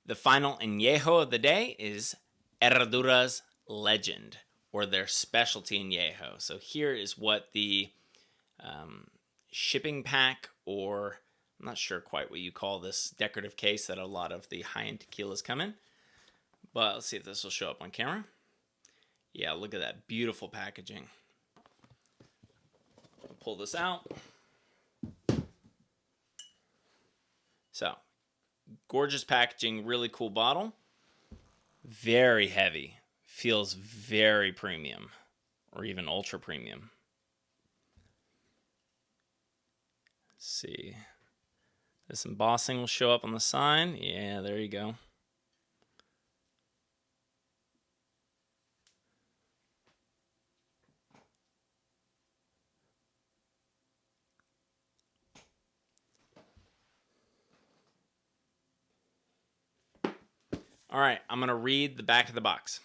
The final Añejo of the day is Herradura's Legend, or their specialty Añejo. So here is what the shipping pack, or I'm not sure quite what you call this decorative case that a lot of the high-end tequilas come in. But let's see if this will show up on camera. Yeah, look at that beautiful packaging. I'll pull this out. So, gorgeous packaging, really cool bottle. Very heavy. Feels very premium, or even ultra premium. Let's see. This embossing will show up on the side. Yeah, there you go. All right, I'm going to read the back of the box.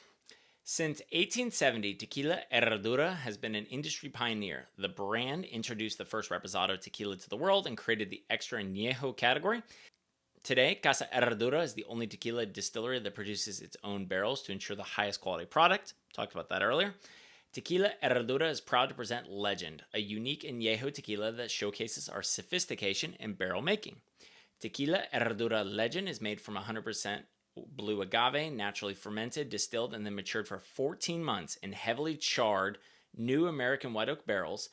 Since 1870, Tequila Herradura has been an industry pioneer. The brand introduced the first reposado tequila to the world and created the extra añejo category. Today, Casa Herradura is the only tequila distillery that produces its own barrels to ensure the highest quality product. Talked about that earlier. Tequila Herradura is proud to present Legend, a unique añejo tequila that showcases our sophistication in barrel making. Tequila Herradura Legend is made from 100% blue agave, naturally fermented, distilled, and then matured for 14 months in heavily charred new American white oak barrels.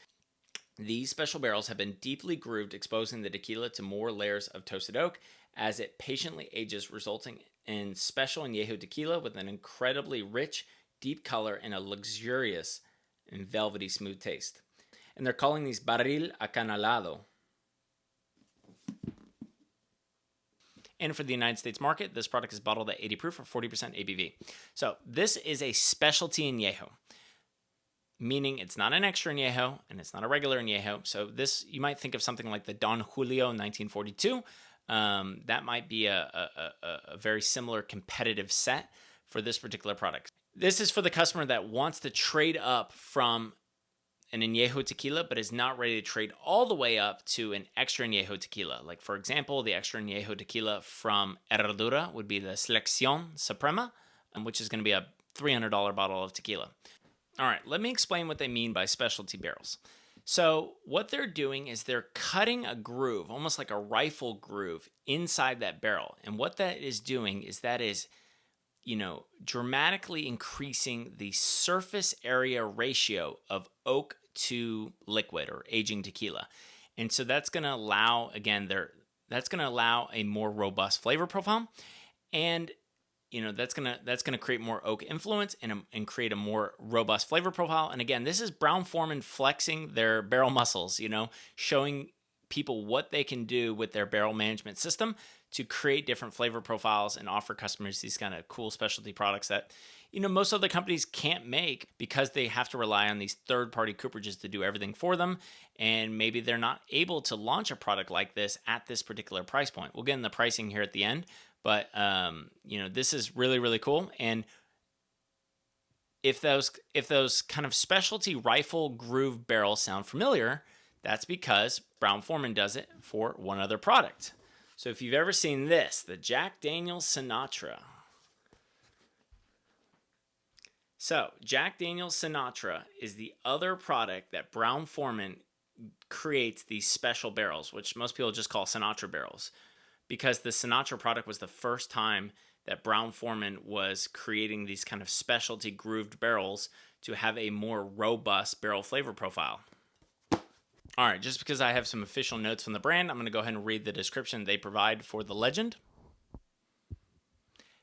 These special barrels have been deeply grooved, exposing the tequila to more layers of toasted oak as it patiently ages, resulting in special añejo tequila with an incredibly rich, deep color and a luxurious and velvety smooth taste. And they're calling these barril acanalado. And for the United States market, this product is bottled at 80 proof or 40% ABV. So this is a specialty añejo, meaning it's not an extra añejo and it's not a regular añejo. So this, you might think of something like the Don Julio 1942. That might be a very similar competitive set for this particular product. This is for the customer that wants to trade up from an añejo tequila, but is not ready to trade all the way up to an extra añejo tequila. Like, for example, the extra añejo tequila from Herradura would be the Selección Suprema, which is going to be a $300 bottle of tequila. All right, let me explain what they mean by specialty barrels. So what they're doing is they're cutting a groove, almost like a rifle groove, inside that barrel. And what that is doing is that is, dramatically increasing the surface area ratio of oak to liquid or aging tequila. And so that's going to allow, that's going to allow a more robust flavor profile. And, that's going to create more oak influence and create a more robust flavor profile. And again, this is Brown-Forman flexing their barrel muscles, showing people what they can do with their barrel management system to create different flavor profiles and offer customers these kind of cool specialty products that, most other companies can't make because they have to rely on these third-party cooperages to do everything for them. And maybe they're not able to launch a product like this at this particular price point. We'll get in the pricing here at the end, but, this is really, really cool. And if those kind of specialty rifle groove barrels sound familiar, that's because Brown-Forman does it for one other product. So if you've ever seen this, the Jack Daniel's Sinatra. So Jack Daniel's Sinatra is the other product that Brown-Forman creates these special barrels, which most people just call Sinatra barrels, because the Sinatra product was the first time that Brown-Forman was creating these kind of specialty grooved barrels to have a more robust barrel flavor profile. All right, just because I have some official notes from the brand, I'm going to go ahead and read the description they provide for the Legend.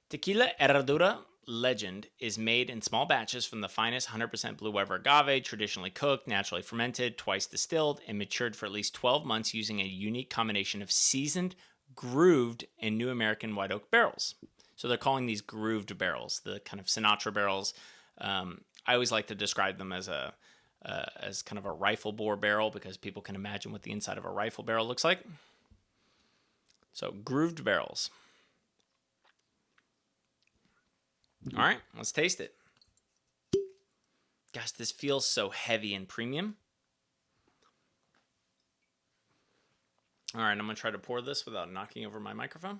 Tequila Herradura Legend is made in small batches from the finest 100% blue weber agave, traditionally cooked, naturally fermented, twice distilled, and matured for at least 12 months using a unique combination of seasoned, grooved, and new American white oak barrels. So they're calling these grooved barrels, the kind of Sinatra barrels. I always like to describe them as kind of a rifle bore barrel because people can imagine what the inside of a rifle barrel looks like. So grooved barrels. All right, let's taste it. Gosh, this feels so heavy and premium. All right, I'm going to try to pour this without knocking over my microphone.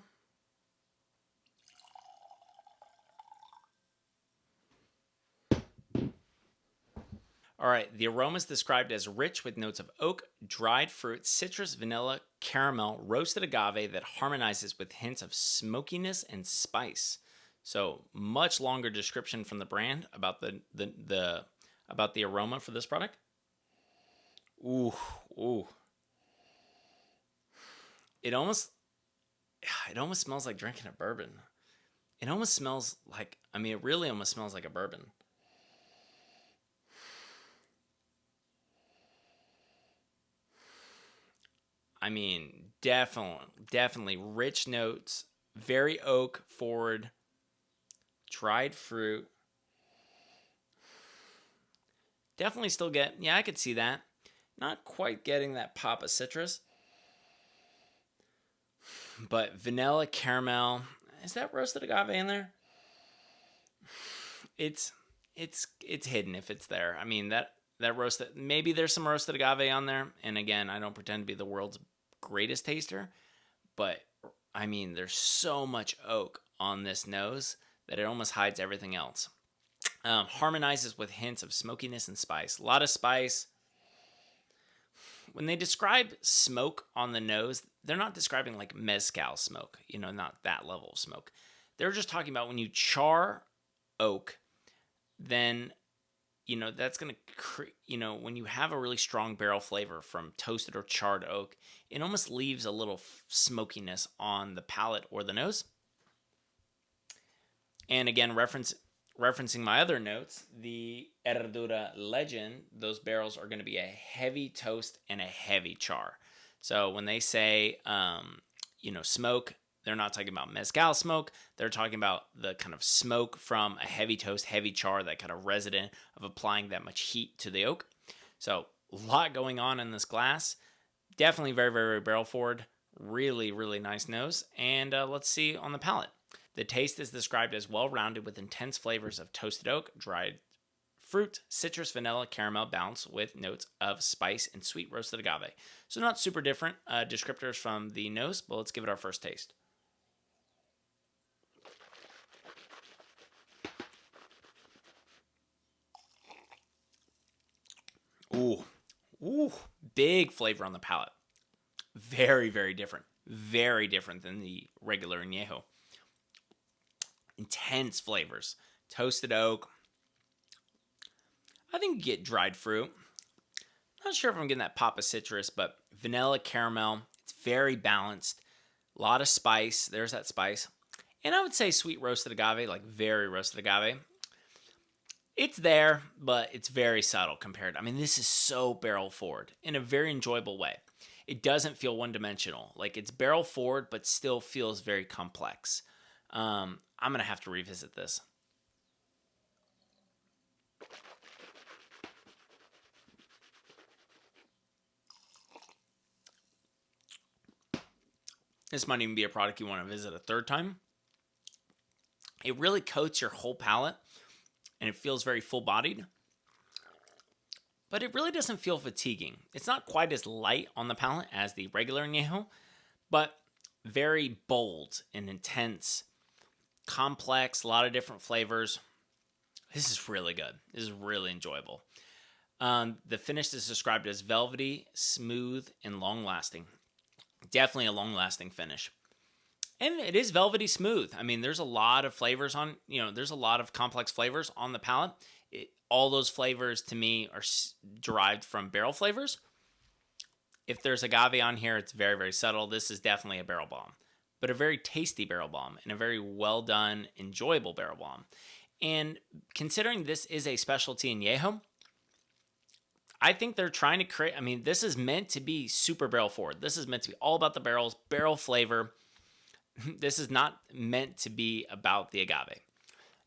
All right, the aroma is described as rich with notes of oak, dried fruit, citrus, vanilla, caramel, roasted agave that harmonizes with hints of smokiness and spice. So much longer description from the brand about the aroma for this product. Ooh, ooh. It almost smells like drinking a bourbon. It almost smells like, it really almost smells like a bourbon. Definitely rich notes, very oak forward, dried fruit. Definitely still I could see that. Not quite getting that pop of citrus. But vanilla, caramel. Is that roasted agave in there? It's hidden if it's there. That roasted, maybe there's some roasted agave on there. And again, I don't pretend to be the world's greatest taster, but there's so much oak on this nose that it almost hides everything else. Harmonizes with hints of smokiness and spice. A lot of spice. When they describe smoke on the nose, they're not describing like mezcal smoke, not that level of smoke. They're just talking about when you char oak, then, that's going to create, when you have a really strong barrel flavor from toasted or charred oak, it almost leaves a little smokiness on the palate or the nose. And again, referencing my other notes, the Herradura Legend, those barrels are going to be a heavy toast and a heavy char. So when they say, smoke, they're not talking about mezcal smoke. They're talking about the kind of smoke from a heavy toast, heavy char, that kind of resident of applying that much heat to the oak. So a lot going on in this glass. Definitely very, very, very barrel forward. Really, really nice nose. And let's see on the palate. The taste is described as well-rounded with intense flavors of toasted oak, dried fruit, citrus, vanilla, caramel, balanced with notes of spice and sweet roasted agave. So not super different descriptors from the nose, but let's give it our first taste. Ooh, big flavor on the palate. Very, very different. Very different than the regular Añejo. Intense flavors. Toasted oak. I think you get dried fruit. Not sure if I'm getting that pop of citrus, but vanilla, caramel. It's very balanced. A lot of spice. There's that spice. And I would say sweet roasted agave, like very roasted agave. It's there, but it's very subtle compared. This is so barrel forward in a very enjoyable way. It doesn't feel one-dimensional. Like, it's barrel forward, but still feels very complex. I'm going to have to revisit this. This might even be a product you want to visit a third time. It really coats your whole palate, and it feels very full-bodied. But it really doesn't feel fatiguing. It's not quite as light on the palate as the regular Añejo, but very bold and intense, complex, a lot of different flavors. This is really good. This is really enjoyable. The finish is described as velvety, smooth, and long-lasting. Definitely a long-lasting finish. And it is velvety smooth. There's a lot of flavors on, there's a lot of complex flavors on the palate. All those flavors to me are derived from barrel flavors. If there's agave on here, it's very, very subtle. This is definitely a barrel bomb, but a very tasty barrel bomb and a very well done, enjoyable barrel bomb. And considering this is a specialty Añejo, I think they're trying to create, this is meant to be super barrel forward. This is meant to be all about the barrels, barrel flavor. This is not meant to be about the agave.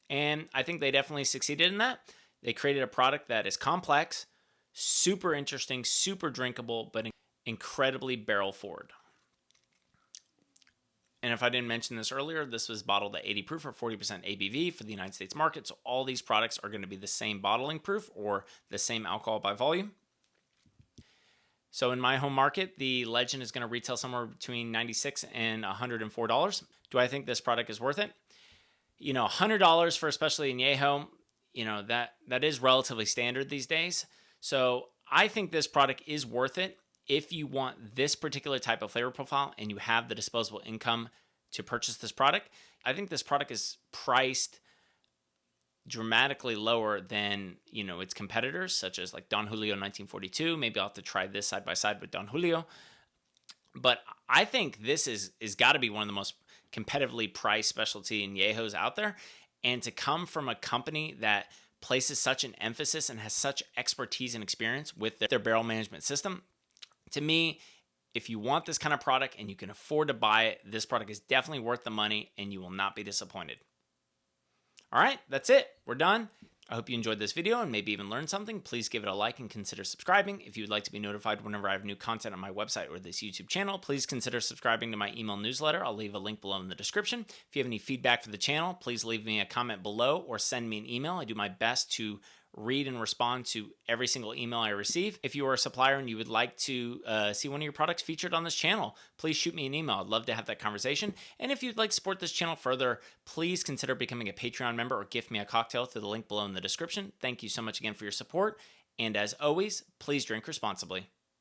And I think they definitely succeeded in that. They created a product that is complex, super interesting, super drinkable, but incredibly barrel forward. And if I didn't mention this earlier, this was bottled at 80 proof or 40% ABV for the United States market. So all these products are going to be the same bottling proof or the same alcohol by volume. So in my home market, the Legend is going to retail somewhere between $96 and $104. Do I think this product is worth it? $100 for especially Añejo, that is relatively standard these days. So I think this product is worth it if you want this particular type of flavor profile and you have the disposable income to purchase this product. I think this product is priced dramatically lower than its competitors, such as like Don Julio 1942. Maybe I'll have to try this side by side with Don Julio. But I think this is got to be one of the most competitively priced specialty añejos out there. And to come from a company that places such an emphasis and has such expertise and experience with their barrel management system, to me, if you want this kind of product and you can afford to buy it, this product is definitely worth the money and you will not be disappointed. All right, that's it. We're done. I hope you enjoyed this video and maybe even learned something. Please give it a like and consider subscribing. If you would like to be notified whenever I have new content on my website or this YouTube channel, please consider subscribing to my email newsletter. I'll leave a link below in the description. If you have any feedback for the channel, please leave me a comment below or send me an email. I do my best to read and respond to every single email I receive. If you are a supplier and you would like to see one of your products featured on this channel, please shoot me an email. I'd love to have that conversation. And if you'd like to support this channel further, please consider becoming a Patreon member or gift me a cocktail through the link below in the description. Thank you so much again for your support. And as always, please drink responsibly.